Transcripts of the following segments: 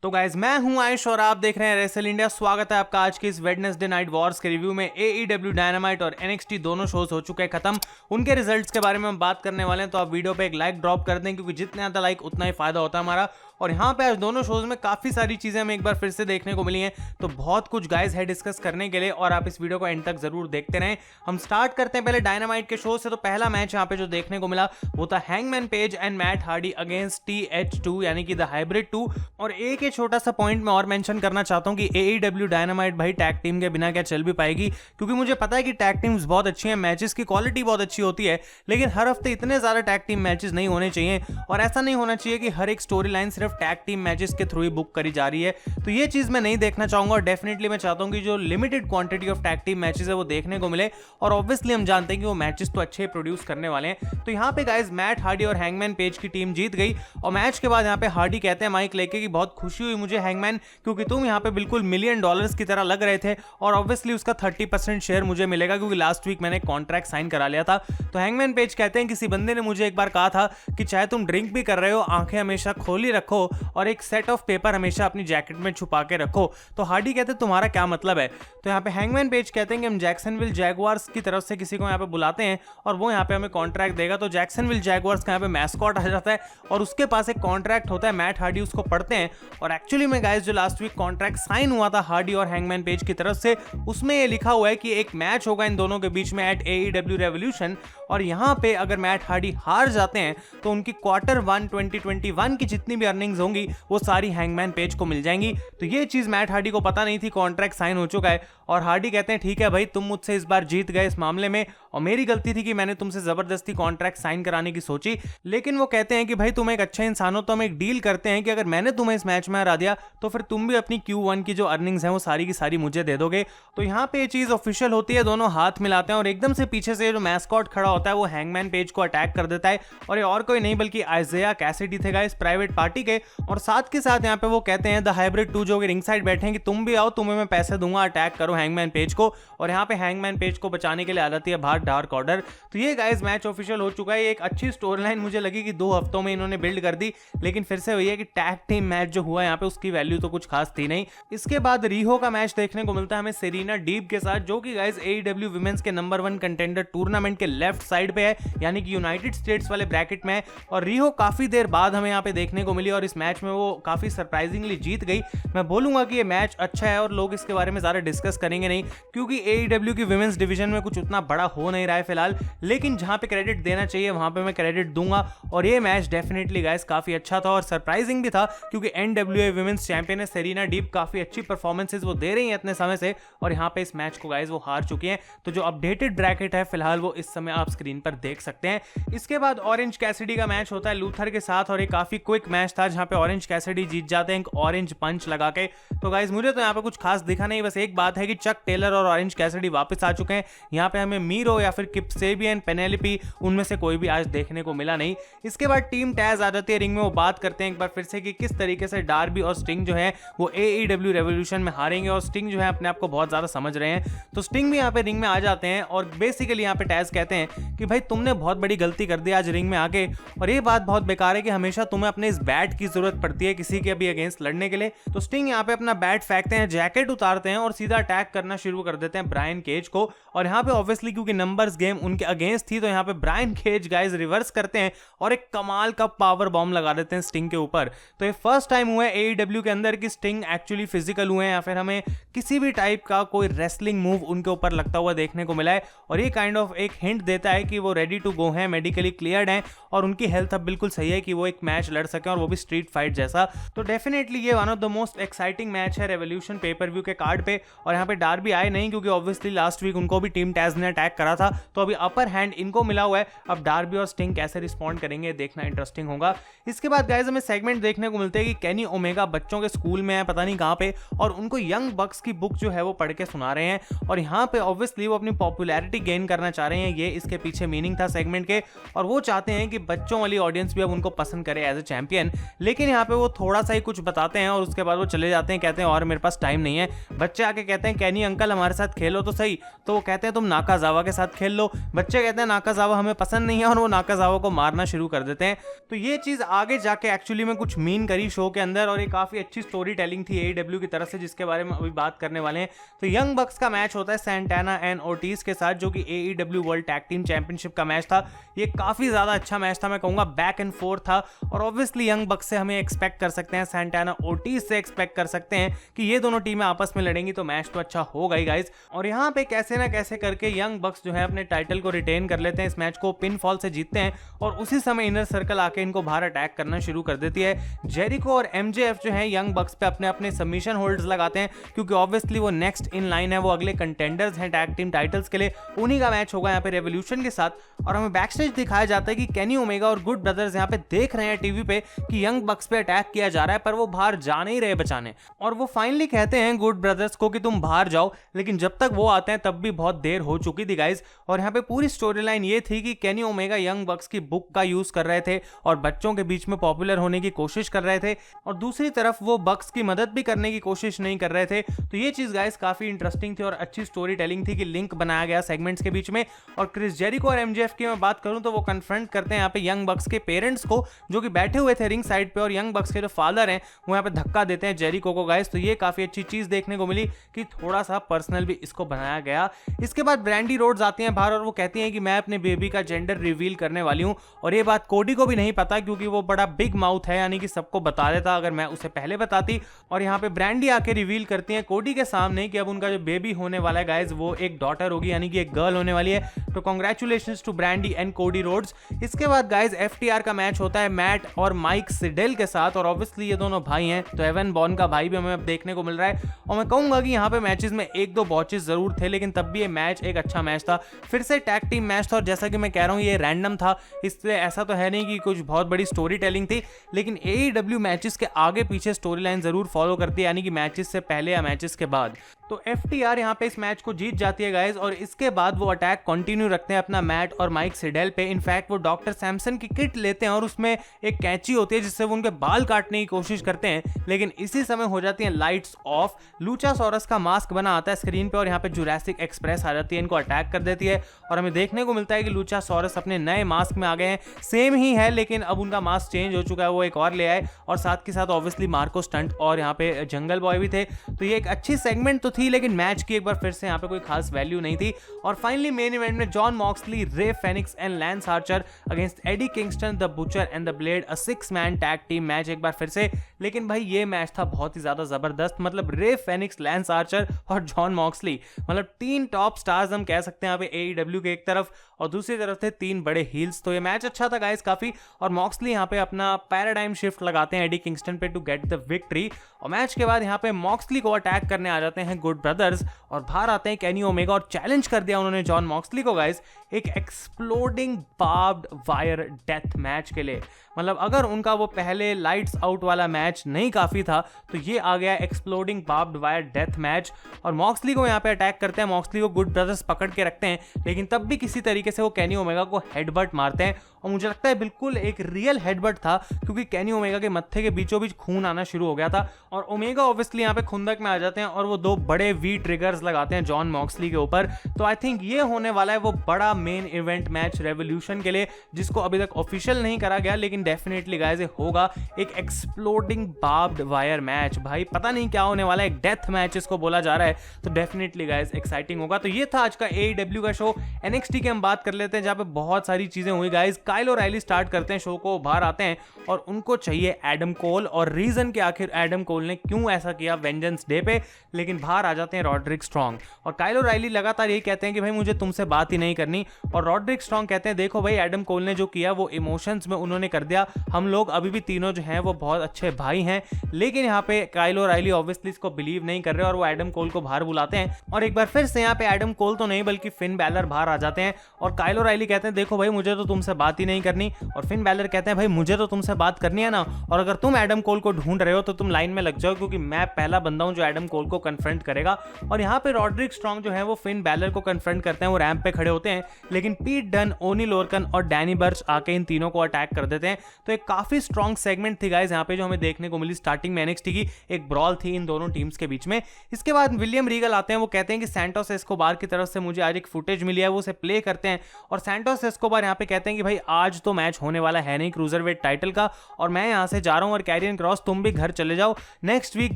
तो गाइज मैं हूं आयुष और आप देख रहे हैं रेसल इंडिया। स्वागत है आपका आज की इस वेडनेसडे नाइट वॉर्स के रिव्यू में। AEW डायनामाइट और NXT दोनों शोज हो चुके हैं खत्म। उनके रिजल्ट्स के बारे में हम बात करने वाले हैं, तो आप वीडियो पे एक लाइक ड्रॉप कर दें क्योंकि जितने ज़्यादा लाइक उतना ही फायदा होता है हमारा। और यहाँ पे आज दोनों शोज में काफी सारी चीजें हमें एक बार फिर से देखने को मिली हैं, तो बहुत कुछ गाइज है डिस्कस करने के लिए और आप इस वीडियो को एंड तक जरूर देखते रहें। हम स्टार्ट करते हैं पहले डायनामाइट के शो से। तो पहला मैच यहाँ पे जो देखने को मिला वो था hangman page and Matt Hardy against TH2 यानी कि द हाइब्रिड 2। और एक ही छोटा सा पॉइंट मैं और मेंशन करना चाहता हूं कि AEW डायनामाइट भाई टैग टीम के बिना क्या चल भी पाएगी, क्योंकि मुझे पता है कि टैग टीम्स बहुत अच्छी हैं, मैचेस की क्वालिटी बहुत अच्छी होती है, लेकिन हर हफ्ते इतने ज्यादा टैग टीम मैचेस नहीं होने चाहिए और ऐसा नहीं होना चाहिए कि हर एक स्टोरी लाइन सिर्फ टैग टीम मैचेस के थ्रू ही बुक करी जा रही है। तो ये चीज मैं नहीं देखना चाहूंगा और डेफिनेटली मैं चाहता हूं कि जो limited quantity of tag team matches है वो देखने को मिले। और ऑब्वियसली हम जानते हैं कि वो मैचेस तो अच्छे प्रोड्यूस करने वाले हैं। तो यहाँ पे गाइज मैट हार्डी और हैंगमैन पेज की टीम जीत गई और मैच के बाद यहाँ पे हार्डी कहते हैं माइक लेके कि बहुत खुशी हुई मुझे हैंगमैन, क्योंकि तुम यहाँ पे बिल्कुल $1 मिलियन की तरह लग रहे थे और ऑब्वियसली उसका 30% शेयर मुझे मिलेगा क्योंकि लास्ट वीक मैंने कॉन्ट्रैक्ट साइन करा लिया था। तो हैंगमैन पेज कहते हैं किसी बंदे ने मुझे एक बार कहा था कि चाहे तुम ड्रिंक भी कर रहे हो आंखें हमेशा खोली रखो और एक सेट ऑफ पेपर हमेशा अपनी जैकेट में छुपा के रखो। तो हार्डी कहते हैं तुम्हारा क्या मतलब है। तो यहाँ पे हैंगमैन पेज कहते हैं कि हम जैक्सनविल जैगुआर्स की तरफ से किसी को यहाँ पे बुलाते हैं और वो यहाँ पे हमें कॉन्ट्रैक्ट देगा। तो जैक्सनविल जैगुआर्स का यहाँ पे मैस्कॉट आ जाता है और उसके पास एक कॉन्ट्रैक्ट होता है। मैट हार्डी उसको पढ़ते हैं और एक्चुअली में गाइस जो लास्ट वीक कॉन्ट्रैक्ट साइन हुआ था हार्डी और हैंगमैन पेज की तरफ से, उसमें ये लिखा हुआ है कि एक मैच होगा इन दोनों के बीच में एट AEW रेवोल्यूशन और यहाँ पे अगर मैट हार्डी हार जाते हैं तो उनकी Q1 2021 की जितनी भी अर्निंग्स होंगी वो सारी हैंगमैन पेज को मिल जाएंगी। तो ये चीज मैट हार्डी को पता नहीं थी, कॉन्ट्रैक्ट साइन हो चुका है और हार्डी कहते हैं ठीक है भाई तुम मुझसे इस बार जीत गए इस मामले में और मेरी गलती थी कि मैंने तुमसे जबरदस्ती कॉन्ट्रैक्ट साइन कराने की सोची। लेकिन वो कहते हैं कि भाई तुम एक अच्छा इंसान हो, तो हम एक डील करते हैं कि अगर मैंने तुम्हें इस मैच में हरा दिया तो फिर तुम भी अपनी Q1 की जो अर्निंग्स हैं वो सारी की सारी मुझे दे दोगे। तो यहाँ पे ये चीज ऑफिशियल होती है, दोनों हाथ मिलाते हैं और एकदम से पीछे से जो मैस्कॉट खड़ा होता है वो हैंगमैन पेज को अटैक कर देता है और ये और कोई नहीं बल्कि आइज़ाया कैसिडी थे गाइस प्राइवेट पार्टी के। और साथ के साथ यहाँ पे वो कहते हैं द हाइब्रिड 2 जो कि रिंग साइड बैठे हैं कि तुम भी आओ, तुम्हें मैं पैसे दूंगा, अटैक करो हैंगमैन पेज को। और यहाँ पे हैंगमैन पेज को बचाने के लिए आ जाती है बाहर डार्क ऑर्डर। तो ये गाइस मैच ऑफिशियल हो चुका है। एक अच्छी स्टोरी लाइन मुझे लगी कि 2 हफ्तों में इन्होंने बिल्ड कर दी, लेकिन फिर से वही है कि टैग टीम मैच जो हुआ यहाँ पे उसकी वैल्यू तो कुछ खास थी नहीं। इसके बाद रीहो का मैच देखने को मिलता है हमें सेरीना डीप के साथ, जो कि गाइस AEW विमेंस के नंबर 1 कंटेंडर टूर्नामेंट के लेफ्ट साइड पे है, यानी कि यूनाइटेड स्टेट्स वाले ब्रैकेट में है। और रीहो काफी देर बाद हमें यहाँ पे देखने को मिली और इस मैच में वो काफी सरप्राइजिंगली जीत गई। मैं बोलूंगा कि ये मैच अच्छा है और लोग इसके बारे में ज्यादा डिस्कस करेंगे नहीं क्योंकि AEW की विमेंस डिवीजन में कुछ उतना बड़ा हो नहीं रहा है फिलहाल, लेकिन जहां पे क्रेडिट देना चाहिए वहां पे मैं क्रेडिट दूंगा। और ये मैच डेफिनेटली गाइस काफी अच्छा था और सरप्राइजिंग भी था क्योंकि NWA विमेंस चैंपियन है सेरीना डीप, काफी अच्छी परफॉर्मेंसेज वो दे रही है इतने समय से और यहाँ पे इस मैच को गाइस वो हार चुकी हैं। तो जो अपडेटेड ब्रैकेट है फिलहाल वो इस समय आप स्क्रीन पर देख सकते हैं। इसके बाद ऑरेंज कैसिडी का मैच होता है लूथर के साथ और एक काफी क्विक मैच था जहां पे ऑरेंज कैसिडी जीत जाते हैं एक ऑरेंज पंच लगा के। तो गाइस मुझे तो यहाँ पे कुछ खास दिखा नहीं, बस एक बात है कि चक टेलर और ऑरेंज कैसिडी वापस आ चुके हैं। यहाँ पे हमें मीरो या फिर किप सेबियन, पेनेलोपी, उनमें से कोई भी आज देखने को मिला नहीं। इसके बाद टीम टैज आ जाती है रिंग में, वो बात करते हैं एक बार फिर से कि किस तरीके से डार्बी और स्टिंग जो है वो AEW रेवोल्यूशन में हारेंगे और स्टिंग जो है अपने आप को बहुत ज्यादा समझ रहे हैं। तो स्टिंग भी यहाँ पे रिंग में आ जाते हैं और बेसिकली यहाँ पे टैज कहते हैं कि भाई तुमने बहुत बड़ी गलती कर दी आज रिंग में आके और ये बात बहुत बेकार है कि हमेशा तुम्हें अपने इस बैट की जरूरत पड़ती है किसी के भी अगेंस्ट लड़ने के लिए। तो स्टिंग यहाँ पे अपना बैट फेंकते हैं, जैकेट उतारते हैं और सीधा अटैक करना शुरू कर देते हैं ब्रायन केज को। और यहाँ पे ऑब्वियसली क्योंकि नंबर्स गेम उनके अगेंस्ट थी तो यहाँ पे ब्रायन केज गाइस रिवर्स करते हैं और एक कमाल का पावर बॉम्ब लगा देते हैं स्टिंग के ऊपर। तो ये फर्स्ट टाइम हुआ है AEW के अंदर कि स्टिंग एक्चुअली फिजिकल हुए हैं या फिर हमें किसी भी टाइप का कोई रेसलिंग मूव उनके ऊपर लगता हुआ देखने को मिला है और ये काइंड ऑफ एक हिंट देता है कि वो रेडी टू गो हैं, मेडिकली क्लियर्ड हैं और उनकी हेल्थ अब बिल्कुल सही है कि वो एक मैच लड़ सके और वो भी स्ट्रीट फाइट जैसा। तो डेफिनेटली ये one of the most exciting match है रेवोल्यूशन पेपर व्यू के कार्ड पे। और यहाँ पे डार्बी आए नहीं क्योंकि ऑब्वियसली लास्ट वीक उनको भी टीम टैज ने अटैक करा था, तो अभी अपर हैंड इनको मिला हुआ है। अब डार्बी और स्टिंग कैसे रिस्पॉन्ड करेंगे देखना इंटरेस्टिंग होगा। इसके बाद गाइस हमें सेगमेंट देखने को मिलते हैं कि केनी ओमेगा बच्चों के स्कूल में है पता नहीं कहाँ पे और उनको यंग बक्स की बुक जो है वो पढ़ के सुना रहे हैं और यहाँ पे ऑब्वियसली वो अपनी पॉपुलैरिटी गेन करना चाह रहे हैं, ये इसके पीछे मीनिंग था सेगमेंट के, और वो चाहते हैं कि बच्चों वाली ऑडियंस भी अब उनको पसंद करे एज ए चैंपियन। लेकिन यहाँ पे वो थोड़ा सा ही कुछ बताते हैं और उसके बाद वो चले जाते हैं, कहते हैं और मेरे पास टाइम नहीं है। बच्चे आके कहते हैं कैनी अंकल हमारे साथ खेलो तो सही, तो वो कहते हैं तुम नाकाजावा के साथ खेल लो। बच्चे कहते हैं नाकाजावा हमें पसंद नहीं है और वो नाकाजावा को मारना शुरू कर देते हैं। तो ये चीज आगे जाके एक्चुअली में कुछ मीन करी शो के अंदर, और ये काफी अच्छी स्टोरी टेलिंग थी AEW की तरफ से, जिसके बारे में अभी बात करने वाले हैं। तो यंग बक्स का मैच होता है सैंटाना एंड ओर्टिज के साथ, जो कि AEW world tag team championship का मैच था। ये काफी ज्यादा अच्छा मैच था, मैं कहूंगा बैक एंड फोर्थ था, और ऑब्वियसली यंग बक्स से हमें एक्सपेक्ट कर सकते हैं, सैंटाना ओर्टिज से एक्सपेक्ट कर सकते हैं कि ये दोनों टीमें आपस में लड़ेंगी, तो मैच तो अच्छा होगा ही गाइज। और यहाँ पे कैसे ना कैसे करके यंग बक्स जो है अपने टाइटल को रिटेन कर लेते हैं, इस मैच को पिन फॉल से जीतते हैं, और उसी समय इनर सर्कल आके इनको बाहर अटैक करना शुरू कर देती है। जेरिको और MJF जो है यंग बक्स पे अपने अपने सबमिशन होल्ड्स लगाते हैं, क्योंकि ऑब्वियसली वो नेक्स्ट इन लाइन है, वो अगले कंटेंडर्स हैं टैग टीम टाइटल्स के लिए। उन्हीं का मैच होगा यहाँ पे रेवोल्यूशन के साथ, और हमें बैकस्टेज दिखाया जाता है कि केनी ओमेगा और गुड ब्रदर्स यहाँ पे देख रहे हैं टीवी पे कि यंग बक्स पे अटैक किया जा रहा है, पर वो बाहर जा नहीं रहे बचाने, और वो फाइनली कहते हैं गुड ब्रदर्स को कि तुम बाहर जाओ। लेकिन जब तक वो आते हैं तब भी बहुत देर हो चुकी थी गाइज। और यहाँ पे पूरी स्टोरी लाइन ये थी कि केनी ओमेगा यंग बक्स की बुक का यूज कर रहे थे और बच्चों के बीच में पॉपुलर होने की कोशिश कर रहे थे, और दूसरी तरफ वो बक्स की मदद भी करने की कोशिश नहीं कर रहे थे। तो ये चीज गाइस काफी इंटरेस्टिंग थी और अच्छी स्टोरी टेलिंग थी कि लिंक बनाया गया सेगमेंट्स के बीच में। और क्रिस जेरिको और MJF की मैं बात करूं तो वो कन्फ्रंट करते हैं यहाँ पे यंग बक्स के पेरेंट्स को, जो कि बैठे हुए थे रिंग साइड पे, और यंग बक्स के जो फादर हैं वो यहाँ पे धक्का देते हैं जेरिको को गाइस। तो ये काफी अच्छी चीज देखने को मिली कि थोड़ा सा पर्सनल भी इसको बनाया गया। इसके बाद ब्रांडी रोड्स आती हैं बाहर और वो कहती हैं कि मैं अपने बेबी का जेंडर रिवील करने वाली हूं, और ये बात कोडी को भी नहीं पता, क्योंकि वो बड़ा बिग माउथ है, यानी कि सबको बता देता अगर मैं उसे पहले बताती। और यहाँ पे ब्रांडी आके रिवील करती हैं कोडी के सामने कि अब उनका जो बेबी होने वाला है गाइज वो एक डॉटर होगी, यानी कि एक गर्ल होने वाली है। तो congratulations to Brandi and Cody Rhodes. इसके बाद गाइज FTR का मैच होता है मैट और माइक सिडेल के साथ, और ऑब्वियसली ये दोनों भाई हैं, तो एवन बॉर्न का भाई भी हमें अब देखने को मिल रहा है। और मैं कहूंगा कि यहाँ पे मैचेस में एक दो बॉचेस जरूर थे, लेकिन तब भी ये मैच एक अच्छा मैच था। फिर से टैग टीम मैच था, और जैसा कि मैं कह रहा हूँ ये रैंडम था, इसलिए ऐसा तो है नहीं कि कुछ बहुत बड़ी स्टोरी टेलिंग थी, लेकिन AEW मैचेस के आगे पीछे स्टोरी लाइन जरूर फॉलो करती है, यानी कि मैचेस से पहले या मैचेस के बाद। तो FTR यहाँ पे इस मैच को जीत जाती है गाइज, और इसके बाद वो अटैक कंटिन्यू रखते हैं अपना मैट और माइक सिडेल पे। इनफैक्ट वो डॉक्टर सैमसन की किट लेते हैं और उसमें एक कैंची होती है जिससे वो उनके बाल काटने की कोशिश करते हैं, लेकिन इसी समय हो जाती है लाइट्स ऑफ। लूचासोरस का मास्क बना आता है स्क्रीन पे, और यहाँ पे जुरासिक एक्सप्रेस आ जाती है, इनको अटैक कर देती है, और हमें देखने को मिलता है कि लूचासोरस अपने नए मास्क में आ गए हैं। सेम ही है, लेकिन अब उनका मास्क चेंज हो चुका है, वो एक और ले आए, और साथ के साथ ऑब्वियसली मार्को स्टंट और यहाँ पे जंगल बॉय भी थे। तो ये एक अच्छी सेगमेंट तो थी, लेकिन मैच की एक बार फिर से यहाँ पे कोई खास वैल्यू नहीं थी। और फाइनली मेन इवेंट में Jon Moxley, Rey Fenix and Lance Archer against Eddie Kingston, the Butcher and the Blade, a 6-man tag team match एक बार फिर से। लेकिन भाई ये मैच था बहुत ही ज्यादा जबरदस्त, मतलब रे फेनिक्स, लैंस आर्चर और जॉन मॉक्सली, मतलब 3 टॉप स्टार्स हम कह सकते हैं यहाँ पे AEW के एक तरफ, और दूसरी तरफ थे 3 बड़े हील्स। तो ये मैच अच्छा था गाइस काफी, और मॉक्सली यहाँ पे अपना पैराडाइम शिफ्ट लगाते हैं एडी किंगस्टन पे टू गेट द विक्ट्री। और मैच के बाद यहाँ पे मॉक्सली को अटैक करने आ जाते हैं गुड ब्रदर्स, और बाहर आते हैं केनी ओमेगा, और चैलेंज कर दिया उन्होंने जॉन मॉक्सली को गाइस एक exploding barbed wire death match के लिए। मतलब अगर उनका वो पहले लाइट्स आउट वाला मैच नहीं काफी था, तो ये आ गया exploding barbed wire death match. और मॉक्सली को यहाँ पे अटैक करते हैं, मॉक्सली को गुड ब्रदर्स पकड़ के रखते हैं, लेकिन तब भी किसी तरीके से वो केनी ओमेगा को हेडबट मारते हैं, और मुझे लगता है बिल्कुल एक रियल हेडबट था, क्योंकि केनी ओमेगा के मत्थे के बीचों बीच खून आना शुरू हो गया था। और ओमेगा ऑब्वियसली यहाँ पे खुंदक में आ जाते हैं, और वो 2 बड़े वी ट्रिगर्स लगाते हैं जॉन मॉक्सली के ऊपर। तो आई थिंक ये होने वाला है वो बड़ा मेन इवेंट मैच रेवोल्यूशन के लिए, जिसको अभी तक ऑफिशियल नहीं करा गया, लेकिन डेफिनेटली गाइस होगा एक एक्सप्लोडिंग बार्ब्ड वायर मैच। भाई पता नहीं क्या होने वाला है, एक डेथ मैच इसको बोला जा रहा है, तो डेफिनेटली गाइस एक्साइटिंग होगा। तो ये था आज का AEW का शो। NXT की हम बात कर लेते हैं, जहाँ पे बहुत सारी चीजें हुई गाइस। काइल ओराइली स्टार्ट करते हैं शो को, बाहर आते हैं और उनको चाहिए एडम कोल, और रीजन कि आखिर एडम कोल ने क्यों ऐसा किया वेंजेंस डे पे, लेकिन बाहर आ जाते हैं रॉड्रिक स्ट्रॉन्ग, और काइल ओराइली लगातार ये कहते हैं कि भाई मुझे तुमसे बात ही नहीं करनी। और रॉड्रिक स्ट्रॉन्ग कहते हैं देखो भाई एडम कोल ने जो किया वो इमोशंस में उन्होंने कर दिया, हम लोग अभी भी तीनों जो हैं वो बहुत अच्छे भाई हैं, लेकिन यहाँ पे काइल ओराइली ऑब्वियसली इसको बिलीव नहीं कर रहे और वो एडम कोल को बाहर बुलाते हैं और एक बार फिर से यहाँ पे एडम कोल तो नहीं बल्कि फिन बैलर बाहर आ जाते हैं और काइल ओराइली कहते हैं देखो भाई मुझे तो तुमसे बात ही नहीं करनी, और फिन बैलर कहते हैं भाई मुझे तो तुमसे बात करनी है ना, और अगर तुम एडम कोल को ढूंढ रहे हो तो तुम लाइन में लग जाओ क्योंकि मैं पहला बंदा हूं जो एडम कोल को कन्फ्रंट करेगा। और यहाँ पे रॉड्रिक स्ट्रॉन्ग जो है वो फिन बैलर को कन्फ्रंट करते हैं, वो रैंप पे खड़े होते हैं, लेकिन पीट डन, ओनी लोरकन और डैनी बर्च आके इन तीनों को अटैक कर देते हैं। तो एक काफी स्ट्रॉन्ग सेगमेंट थी गाइस यहाँ पे जो हमें देखने को मिली। स्टार्टिंग में एनएक्सटी की एक ब्रॉल थी इन दोनों टीम्स के बीच में। इसके बाद विलियम रीगल आते हैं, वो कहते हैं कि सैंटोस एस्कोबार की तरफ से मुझे आज एक फुटेज मिली है, वो उसे प्ले करते हैं और सैंटोस एस्कोबार यहाँ पे कहते हैं कि भाई आज तो मैच होने वाला है नहीं क्रूजरवेट टाइटल का और मैं यहाँ से जा रहा हूँ और कैरियन क्रॉस तुम भी घर चले जाओ, नेक्स्ट वीक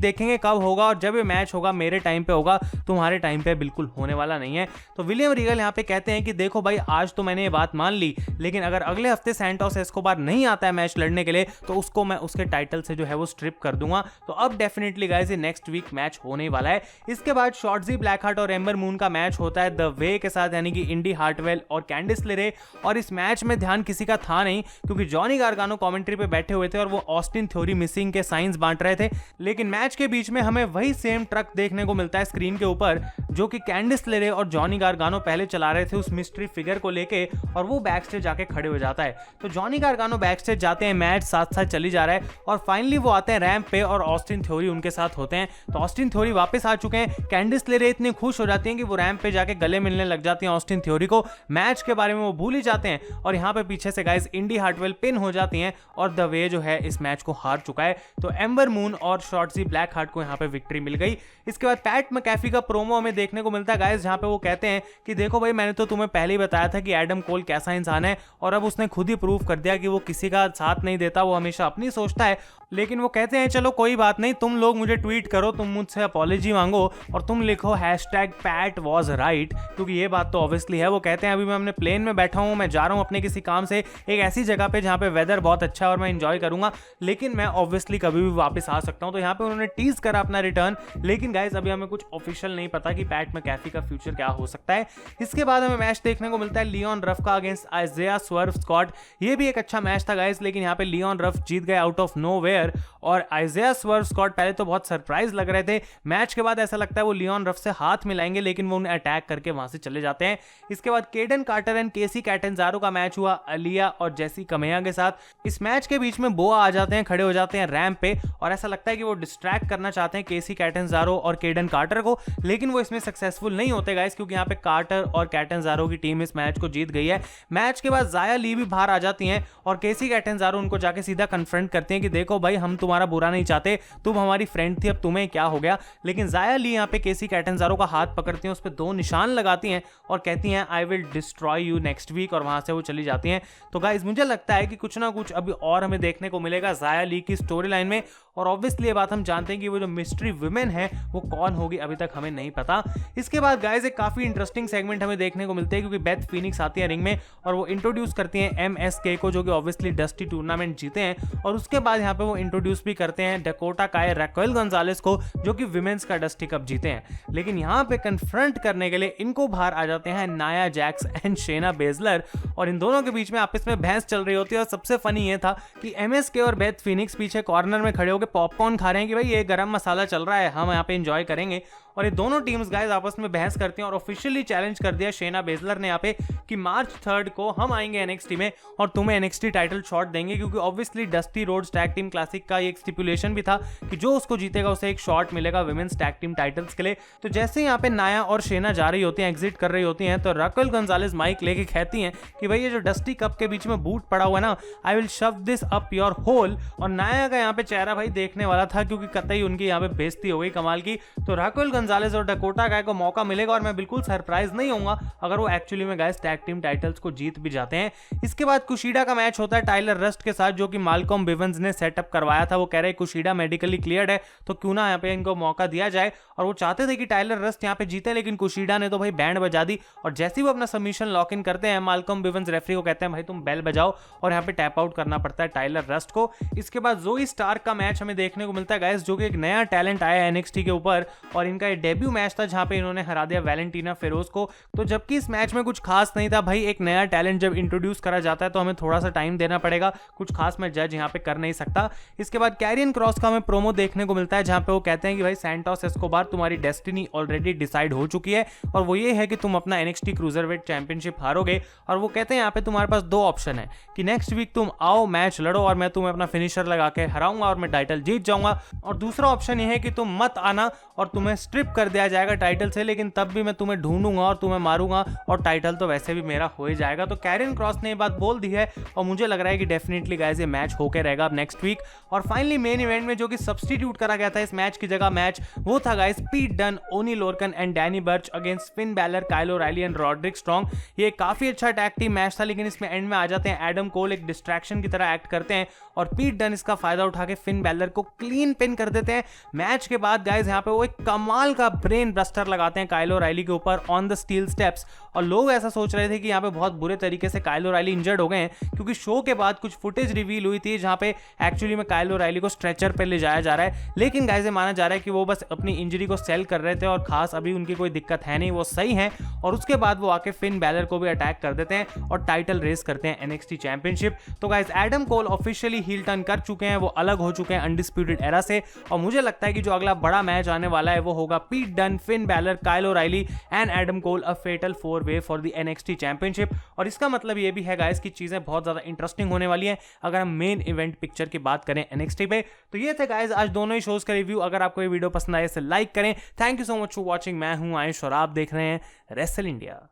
देखेंगे कब होगा और जब ये मैच होगा मेरे टाइम पे होगा, तुम्हारे टाइम पे बिल्कुल होने वाला नहीं है। तो विलियम रीगल यहाँ पे कहते हैं कि देखो भाई आज तो मैंने ये बात मान ली, लेकिन अगर अगले हफ्ते सैंटोस एस्कोबार नहीं आता है मैच लड़ने के लिए तो उसको मैं उसके टाइटल से जो है वो स्ट्रिप कर दूंगा। तो अब डेफिनेटली गाइस ये नेक्स्ट वीक मैच होने वाला है। इसके बाद शॉर्टजी ब्लैकहार्ट और एम्बर मून का मैच होता है द वे के साथ, यानी कि इंडी हार्टवेल और कैंडिस लेरे, और इस मैच में ध्यान किसी का था नहीं क्योंकि जॉनी गार्गानो कमेंट्री पे बैठे हुए थे और वो ऑस्टिन थ्योरी मिसिंग के साइंस बांट रहे थे। लेकिन मैच के बीच में हमें वही सेम ट्रक देखने को मिलता है स्क्रीन के ऊपर जो कि कैंडिस लेरे और जॉनी गार्गानो पहले चला रहे थे उस मिस्ट्री फिगर को लेके, और वो बैक स्टेज जाके खड़े हो जाता है। तो जॉनी गार्गानो बैक स्टेज जाते हैं, मैच साथ साथ चली जा रहा है और फाइनली वो आते हैं रैंप पे और ऑस्टिन थ्योरी उनके साथ होते हैं। तो ऑस्टिन थ्योरी वापस आ चुके हैं। कैंडिस लेरे इतनी खुश हो जाती हैं कि वो रैंप पे जाके गले मिलने लग जाती हैं ऑस्टिन थ्योरी को, मैच के बारे में वो भूल ही जाते हैं और यहाँ पे पीछे से गाइस इंडी हार्टवेल पिन हो जाती हैं और द वे जो है इस मैच को हार चुका है। तो एम्बर मून और शॉर्टजी ब्लैक हार्ट को यहाँ पे विक्ट्री मिल गई। इसके बाद पैट मैकेफी का प्रोमो हमें देखने को मिलता है गाइस जहाँ पे वो कहते हैं कि देखो भाई मैंने तो तुम्हें पहले ही बताया था कि एडम कोल कैसा इंसान है और अब उसने खुद ही प्रूव कर दिया कि वो किसी का साथ नहीं देता, वो हमेशा अपनी सोचता है। लेकिन वो कहते हैं चलो कोई बात नहीं, तुम लोग मुझे ट्वीट करो, तुम मुझसे अपॉलॉजी मांगो और तुम लिखो #पैट वॉज राइट, क्योंकि ये बात तो ऑब्वियसली है। वो कहते हैं अभी मैं अपने प्लेन में बैठा हूँ, मैं जा रहा हूँ अपने किसी काम से एक ऐसी जगह पे जहाँ पे वेदर बहुत अच्छा है और मैं इंजॉय करूंगा, लेकिन मैं ऑब्वियसली कभी भी वापस आ सकता हूँ। तो यहाँ पे उन्होंने टीज करा अपना रिटर्न, लेकिन गाइस अभी हमें कुछ ऑफिशियल नहीं पता कि पैट मैकेफी का फ्यूचर क्या हो सकता है। इसके बाद हमें मैच देखने को मिलता है लियोन रफ का अगेंस्ट आइज़ाया स्वर्व स्कॉट। ये भी एक अच्छा मैच था गाइस, लेकिन यहाँ पे लियोन रफ जीत गए आउट ऑफ नोवेयर और आइज़ाया स्वर्व स्कॉट पहले तो बहुत सरप्राइज लग रहे थे, मैच के बाद ऐसा लगता है वो लियोन रफ से हाथ मिलाएंगे, लेकिन वो उन्हें अटैक करके वहां से चले जाते हैं। इसके बाद केडन कार्टर एंड केसी कैटेंजारो का मैच हुआ अलिया और जेसी कमेया के साथ। इस मैच के बीच में बोआ आ जाते हैं, खड़े हो जाते हैं रैंप पे और ऐसा लगता है कि वो डिस्ट्रैक्ट करना चाहते हैं केसी कैटेंजारो और केडन कार्टर को, लेकिन वो इसमें सक्सेसफुल नहीं होते गाइस क्योंकि यहाँ पे कार्टर और कैटेंजारो की टीम इस मैच को जीत गई है। मैच के बाद जाया ली भी बाहर आ जाती हैं और केसी कैटेंजारो उनको जाके सीधा कन्फ्रंट करते हैं कि देखो भाई हम तुम्हारा बुरा नहीं चाहते, तुम हमारी फ्रेंड थी, अब तुम्हें क्या हो गया। लेकिन जाया ली यहाँ पे केसी कैटेंजारो का हाथ पकड़ती हैं, उस पर 2 निशान लगाती हैं और कहती हैं I will destroy you next week, और वहां से वो चली जाती हैं। तो गाइस मुझे लगता है कि कुछ ना कुछ अभी और हमें देखने को मिलेगा जाया ली की स्टोरी लाइन में, और ऑब्वियसली ये बात हम जानते हैं कि वो जो मिस्ट्री वुमेन है वो कौन होगी अभी तक हमें नहीं पता। इसके बाद गाइस एक काफी इंटरेस्टिंग सेगमेंट हमें देखने को मिलते हैं क्योंकि बेथ फीनिक्स आती है रिंग में और वो इंट्रोड्यूस करती हैं MSK को जो कि ऑब्वियसली डस्टी टूर्नामेंट जीते हैं, और उसके बाद यहाँ पे वो इंट्रोड्यूस भी करते हैं डकोटा काय रैक्वेल गोंजालेस को जो कि विमेंस का डस्टी कप जीते हैं। लेकिन यहाँ पे कन्फ्रंट करने के लिए इनको बाहर आ जाते हैं नाया जैक्स एंड शेना बेजलर, और इन दोनों के बीच में आपस में बहस चल रही होती है। और सबसे फनी ये था कि MSK और बेथ फीनिक्स पीछे कॉर्नर में खड़े होकर पॉपकॉर्न खा रहे हैं कि भाई ये गरम मसाला चल रहा है, हम यहाँ पे एंजॉय करेंगे, और ये दोनों टीम्स गाइस आपस में बहस करती हैं और ऑफिशियली चैलेंज कर दिया शेना बेजलर ने यहाँ पे कि मार्च 3 को हम आएंगे NXT में और तुम्हें NXT टाइटल शॉट देंगे, क्योंकि obviously Dusty Rhodes tag team classic का एक स्टिपुलेशन भी था कि जो उसको जीतेगा उसे एक शॉट मिलेगा विमेंस टैग टीम टाइटल्स के लिए। तो जैसे यहाँ पे नाया और शेना जा रही होती हैं, एग्जिट कर रही होती हैं, तो रैक्वेल गोंजालेस माइक लेके कहती हैं कि भाई ये जो डस्टी कप के बीच में बूट पड़ा हुआ है ना, आई विल शव दिस अप योर होल। और नाया का यहाँ पे चेहरा भाई देखने वाला था क्योंकि कतई उनकी यहाँ पे बेइज्जती हो गई कमाल की। तो रैक्वेल गोंजालेस और डकोटा काय को मौका मिलेगा और मैं बिल्कुल सरप्राइज नहीं होऊंगा अगर वो एक्चुअली में गाइस टैग टीम टाइटल्स को जीत भी जाते हैं। इसके बाद कुशीडा का मैच होता है टाइलर रस्ट के साथ जो कि माल्कॉम बिवंस ने सेटअप करवाया था। वो कह रहे कुशीडा मेडिकली क्लियर्ड है तो क्यों ना यहाँ पे इनको मौका दिया जाए, और वो चाहते थे कि टाइलर रस्ट यहाँ पे जीते, लेकिन कुशीडा ने तो भाई बैंड बजा दी और जैसे ही वो अपना सबमिशन लॉक इन करते हैं माल्कॉम बिवंस रेफरी को कहते हैं भाई तुम बेल बजाओ, और यहाँ पे टैप आउट करना पड़ता है टाइलर रस्ट को। इसके बाद जोई स्टार्क का मैच हमें देखने को मिलता है गाइस जो कि एक नया टैलेंट आया है NXT के ऊपर, और इनका ये डेब्यू मैच था जहां पे इन्होंने हरा दिया वैलेंटीना फेरोज को। तो जबकि इस मैच में कुछ खास नहीं था भाई, एक नया टैलेंट जब इंट्रोड्यूस करा जाता है तो हमें थोड़ा सा टाइम देना पड़ेगा, कुछ खास मैं जज यहाँ पे कर नहीं सकता। इसके बाद कैरियन क्रॉस का हमें प्रोमो देखने को मिलता है जहां पे वो कहते हैं कि भाई सैंटोस एस्कोबार तुम्हारी डेस्टिनी ऑलरेडी डिसाइड हो चुकी है और वो ये है कि तुम अपना NXT क्रूजरवेट चैंपियनशिप हारोगे। और वो कहते हैं यहाँ पे तुम्हारे पास दो ऑप्शन है कि नेक्स्ट वीक तुम आओ मैच लड़ो और मैं तुम्हें अपना फिनिशर लगा के हराऊंगा और मैं टाइटल जीत जाऊंगा, और दूसरा ऑप्शन ये है कि तुम मत आना और तुम्हें स्ट्रिप कर दिया जाएगा टाइटल से, लेकिन तब भी मैं तुम्हें ढूंढूंगा और तुम्हें मारूंगा और टाइटल तो वैसे भी मेरा हो ही जाएगा। तो कैरियन क्रॉस ने ये बात बोल दी है और मुझे लग रहा है कि डेफिनेटली गाइस ये मैच होके रहेगा अब नेक्स्ट वीक। और फाइनली मेन इवेंट में जो कि सब्स्टिट्यूट करा गया था इस मैच की जगह मैच, वो था गाइस पीट डन, ओनी Lorcan and Danny birch against fin Balor, Kyle O'Reilly and Rodrick strong. ये काफी अच्छा टैग टीम मैच था, लेकिन इसमें एंड में आ जाते हैं एडम कोल, एक डिस्ट्रैक्शन की तरह एक्ट करते हैं और पीट डन इसका फायदा उठा के फिन बैलर को क्लीन पिन कर देते हैं। मैच के बाद गाइस यहाँ पे वो एक कमाल का ब्रेन बस्टर लगाते हैं काइल ओराइली के ऊपर ऑन द स्टील स्टेप्स, और लोग ऐसा सोच रहे थे कि यहाँ पे बहुत बुरे तरीके से काइल ओराइली इंजर्ड हो गए हैं, क्योंकि शो के बाद कुछ फुटेज रिवील हुई थी जहां पे एक्चुअली में काइल ओराइली को स्ट्रेचर पे ले जाया जा रहा है। लेकिन गाइस ये माना जा रहा है कि वो बस अपनी इंजरी को सेल कर रहे थे और खास अभी उनकी कोई दिक्कत है नहीं, वो सही है। और उसके बाद वो आके फिन बैलर को भी अटैक कर देते हैं और टाइटल रेस करते हैं NXT चैंपियनशिप। तो guys Adam Cole officially heel turn कर चुके हैं, वो अलग हो चुके हैं अनडिस्प्यूटेड एरा से, और मुझे लगता है कि जो अगला बड़ा मैच आने वाला है वो होगा Pete Dunne, Finn Balor, Kyle O'Reilly and Adam Cole, a fatal 4-way for the NXT championship. और इसका मतलब ये भी है गाइस कि चीजें बहुत ज्यादा इंटरेस्टिंग होने वाली हैं अगर हम मेन इवेंट पिक्चर की बात करें NXT पे। तो ये थे गाइस आज दोनों ही शोज का रिव्यू। अगर आपको ये वीडियो पसंद आए इसे लाइक करें। Thank you so much for watching. मैं हूं आयुष और आप देख रहे हैं रेसल इंडिया।